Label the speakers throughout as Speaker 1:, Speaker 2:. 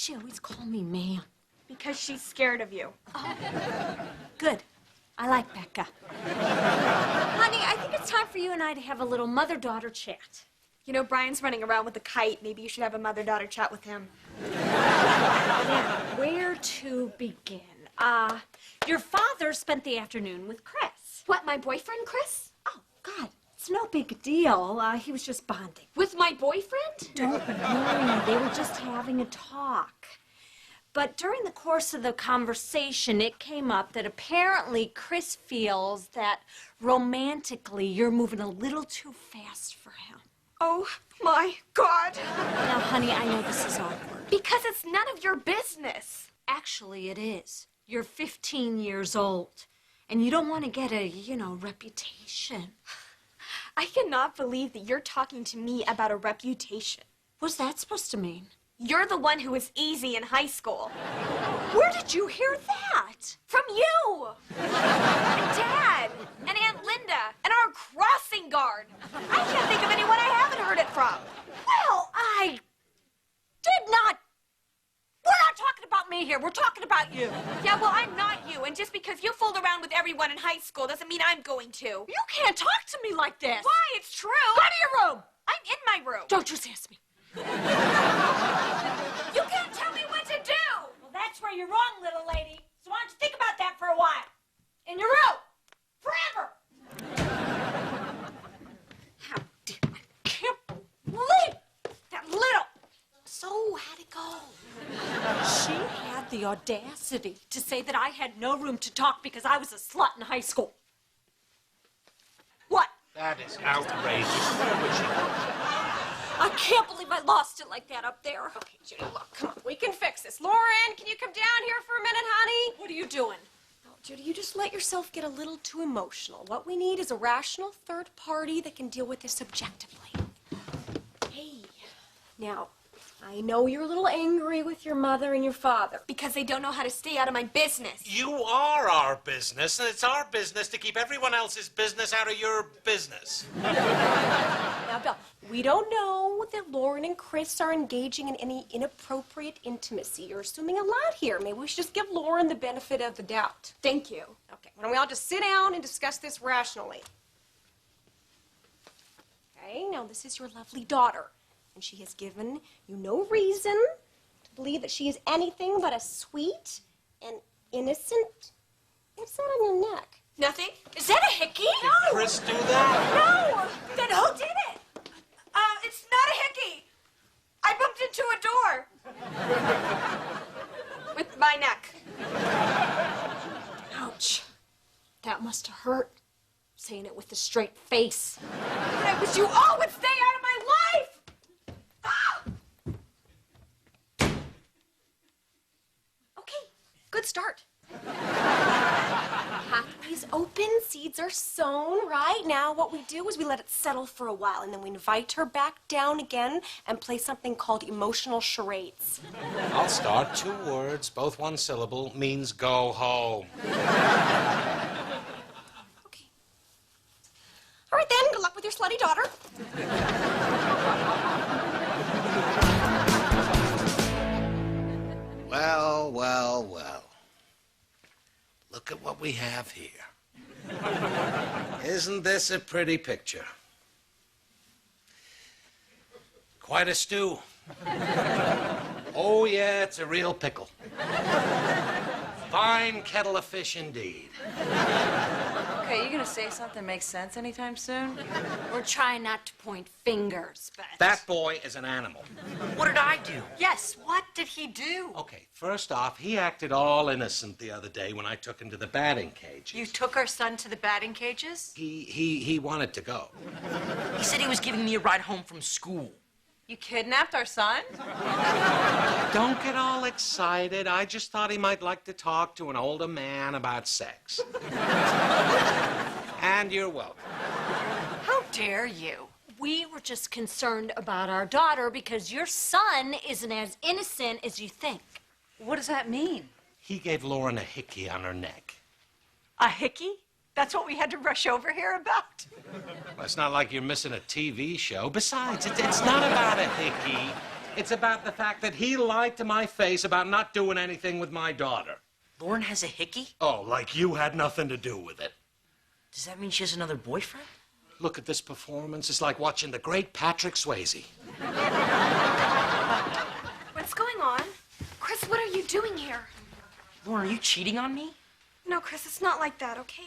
Speaker 1: she always call me ma'am?
Speaker 2: Because she's scared of you.
Speaker 1: Oh, good. I like Becca. Honey, I think it's time for you and I to have a little mother-daughter chat.
Speaker 2: You know, Brian's running around with a kite. Maybe you should have a mother-daughter chat with him.
Speaker 1: Now, where to begin? Your father spent the afternoon with Chris.
Speaker 2: What, my boyfriend, Chris?
Speaker 1: Oh, God, it's no big deal. He was just bonding.
Speaker 2: With my boyfriend?
Speaker 1: Don't worry, they were just having a talk. But during the course of the conversation, it came up that apparently Chris feels that romantically you're moving a little too fast for him.
Speaker 2: Oh, my God.
Speaker 1: Now, honey, I know this is awkward.
Speaker 2: Because it's none of your business.
Speaker 1: Actually, it is. You're 15 years old, and you don't want to get a, reputation.
Speaker 2: I cannot believe that you're talking to me about a reputation.
Speaker 1: What's that supposed to mean?
Speaker 2: You're the one who was easy in high school.
Speaker 1: Where did you hear that?
Speaker 2: From you! And Dad! And Aunt Linda! And our crossing guard! I can't think of anyone I haven't heard it from.
Speaker 1: Well, I did not. We're not talking about me here. We're talking about you.
Speaker 2: Yeah, well, I'm not you. And just because you fooled around with everyone in high school doesn't mean I'm going to.
Speaker 1: You can't talk to me like this.
Speaker 2: Why? It's true.
Speaker 1: Go to your room.
Speaker 2: I'm in my room.
Speaker 1: Don't you sass me.
Speaker 2: You can't tell me what to do.
Speaker 1: Well, that's where you're wrong, little lady. So why don't you think about that for a while? In your room. Forever. How dare I can't believe that little. So how'd it go? She had the audacity to say that I had no room to talk because I was a slut in high school. What?
Speaker 3: That is outrageous. Where was she?
Speaker 1: I can't believe I lost it like that up there.
Speaker 4: Okay, Judy, look, come on, we can fix this. Lauren, can you come down here for a minute, honey?
Speaker 1: What are you doing?
Speaker 4: Oh, Judy, you just let yourself get a little too emotional. What we need is a rational third party that can deal with this objectively. Hey, now, I know you're a little angry with your mother and your father.
Speaker 2: Because they don't know how to stay out of my business.
Speaker 3: You are our business, and it's our business to keep everyone else's business out of your business.
Speaker 4: Now, Bill, we don't know that Lauren and Chris are engaging in any inappropriate intimacy. You're assuming a lot here. Maybe we should just give Lauren the benefit of the doubt.
Speaker 2: Thank you.
Speaker 4: Okay, why don't we all just sit down and discuss this rationally? Okay, now this is your lovely daughter, and she has given you no reason to believe that she is anything but a sweet and innocent. What's that on your neck?
Speaker 2: Nothing?
Speaker 1: Is that a hickey?
Speaker 3: Did Chris do that?
Speaker 2: No! Then who did it? It's not a hickey. I bumped into a door. With my neck.
Speaker 1: Ouch. That must have hurt. Saying it with a straight face.
Speaker 2: I wish you all would stay out of my life! Ah!
Speaker 4: Okay, good start. Pathways open, seeds are sown, right? Now what we do is we let it settle for a while, and then we invite her back down again and play something called emotional charades.
Speaker 3: I'll start. 2 words, both 1 syllable, means go home.
Speaker 4: Okay. All right then, good luck with your slutty daughter.
Speaker 3: Well, well, well. Look at what we have here. Isn't this a pretty picture? Quite a stew. Oh, yeah, it's a real pickle. Fine kettle of fish indeed.
Speaker 5: Okay, you gonna say something makes sense anytime soon?
Speaker 1: We're trying not to point fingers, but...
Speaker 3: That boy is an animal.
Speaker 6: What did I do?
Speaker 1: Yes, what did he do?
Speaker 3: Okay, first off, he acted all innocent the other day when I took him to the batting cages.
Speaker 5: You took our son to the batting cages?
Speaker 3: He wanted to go.
Speaker 6: He said he was giving me a ride home from school.
Speaker 5: You kidnapped our son?
Speaker 3: Don't get all excited. I just thought he might like to talk to an older man about sex. And you're welcome.
Speaker 5: How dare you?
Speaker 1: We were just concerned about our daughter because your son isn't as innocent as you think.
Speaker 5: What does that mean?
Speaker 3: He gave Lauren a hickey on her neck.
Speaker 5: A hickey? That's what we had to rush over here about?
Speaker 3: Well, it's not like you're missing a TV show. Besides, it's not about a hickey. It's about the fact that he lied to my face about not doing anything with my daughter.
Speaker 6: Lauren has a hickey?
Speaker 3: Oh, like you had nothing to do with it.
Speaker 6: Does that mean she has another boyfriend?
Speaker 3: Look at this performance. It's like watching the great Patrick Swayze.
Speaker 2: What's going on? Chris, what are you doing here?
Speaker 6: Lauren, are you cheating on me?
Speaker 2: No, Chris, it's not like that, okay?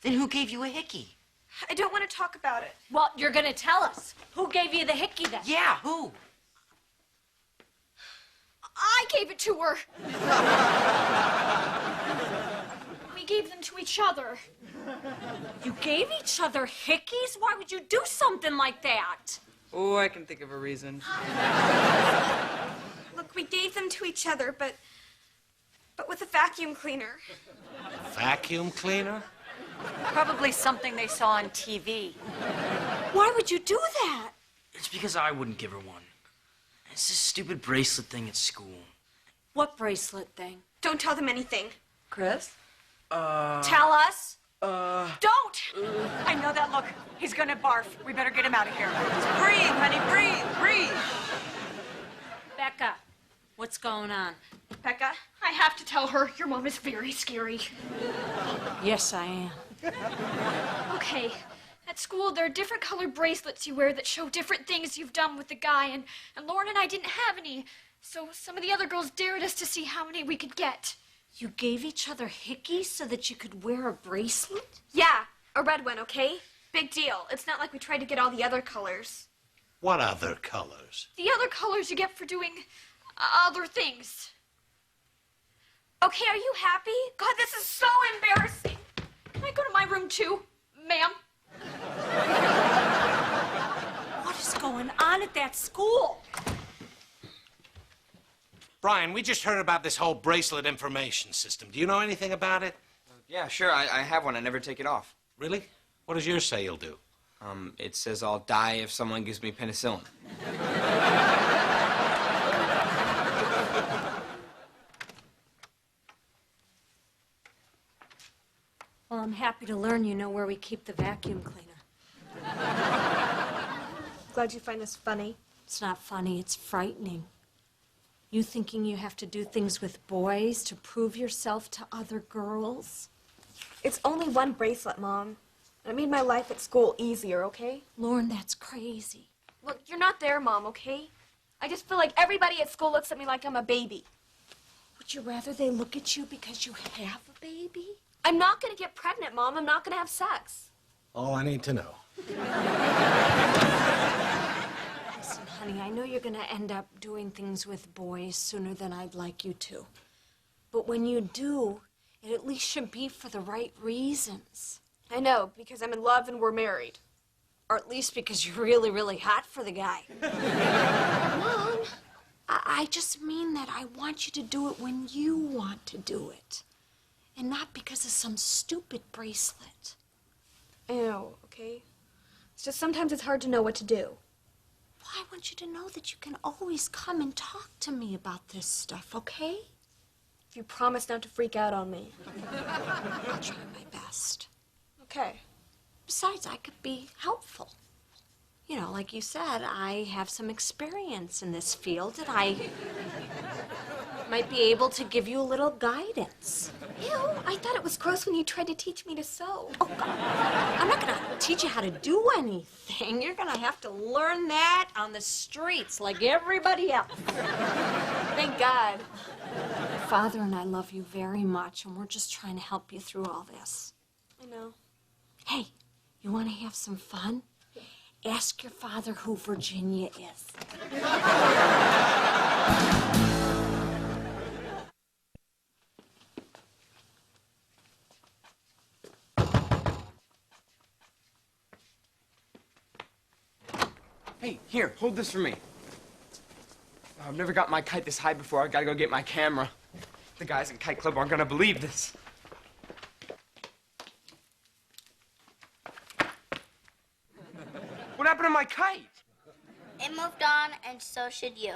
Speaker 6: Then who gave you a hickey?
Speaker 2: I don't want to talk about it.
Speaker 1: Well, you're gonna tell us. Who gave you the hickey then?
Speaker 6: Yeah, who?
Speaker 2: I gave it to her. We gave them to each other.
Speaker 1: You gave each other hickeys? Why would you do something like that?
Speaker 5: Oh, I can think of a reason.
Speaker 2: Look, we gave them to each other, but with a vacuum cleaner.
Speaker 3: Vacuum cleaner?
Speaker 1: Probably something they saw on TV. Why would you do that?
Speaker 6: It's because I wouldn't give her one. It's this stupid bracelet thing at school.
Speaker 1: What bracelet thing?
Speaker 2: Don't tell them anything.
Speaker 5: Chris?
Speaker 1: Tell us. Don't! I know that look. He's gonna barf. We better get him out of here.
Speaker 5: Breathe, honey, breathe.
Speaker 1: Becca, what's going on?
Speaker 2: Becca, I have to tell her your mom is very scary.
Speaker 1: Yes, I am.
Speaker 7: Okay. At school, there are different colored bracelets you wear that show different things you've done with the guy, and Lauren and I didn't have any. So some of the other girls dared us to see how many we could get.
Speaker 1: You gave each other hickeys so that you could wear a bracelet?
Speaker 2: Yeah, a red one, okay? Big deal. It's not like we tried to get all the other colors.
Speaker 3: What other colors?
Speaker 7: The other colors you get for doing other things.
Speaker 2: Okay, are you happy? God, this is so embarrassing.
Speaker 7: Can I go to my room too, ma'am?
Speaker 1: What is going on at that school?
Speaker 3: Brian, we just heard about this whole bracelet information system. Do you know anything about it?
Speaker 8: Yeah, sure. I have one. I never take it off.
Speaker 3: Really? What does yours say you'll do?
Speaker 8: It says I'll die if someone gives me penicillin.
Speaker 1: Well, I'm happy to learn you know where we keep the vacuum cleaner.
Speaker 2: Glad you find this funny.
Speaker 1: It's not funny, it's frightening. You thinking you have to do things with boys to prove yourself to other girls?
Speaker 2: It's only one bracelet, Mom. It made my life at school easier, okay?
Speaker 1: Lauren, that's crazy.
Speaker 2: Look, you're not there, Mom, okay? I just feel like everybody at school looks at me like I'm a baby.
Speaker 1: Would you rather they look at you because you have a baby?
Speaker 2: I'm not gonna get pregnant, Mom. I'm not gonna have sex.
Speaker 3: All I need to know.
Speaker 1: Listen, honey, I know you're gonna end up doing things with boys sooner than I'd like you to. But when you do, it at least should be for the right reasons.
Speaker 2: I know, because I'm in love and we're married.
Speaker 1: Or at least because you're really, really hot for the guy. Mom, I just mean that I want you to do it when you want to do it. And not because of some stupid bracelet.
Speaker 2: I know, okay? It's just sometimes it's hard to know what to do.
Speaker 1: Well, I want you to know that you can always come and talk to me about this stuff, okay?
Speaker 2: If you promise not to freak out on me.
Speaker 1: I'll try my best.
Speaker 2: Okay.
Speaker 1: Besides, I could be helpful. You know, like you said, I have some experience in this field, and I might be able to give you a little guidance.
Speaker 2: Ew, I thought it was gross when you tried to teach me to sew.
Speaker 1: Oh, God. I'm not going to teach you how to do anything. You're going to have to learn that on the streets like everybody else.
Speaker 2: Thank God.
Speaker 1: Your father and I love you very much, and we're just trying to help you through all this.
Speaker 2: I know.
Speaker 1: Hey, you want to have some fun? Ask your father who Virginia is.
Speaker 8: Hey, here, hold this for me. I've never got my kite this high before. I gotta go get my camera. The guys in Kite Club aren't gonna believe this. What happened to my kite?
Speaker 9: It moved on, and so should you.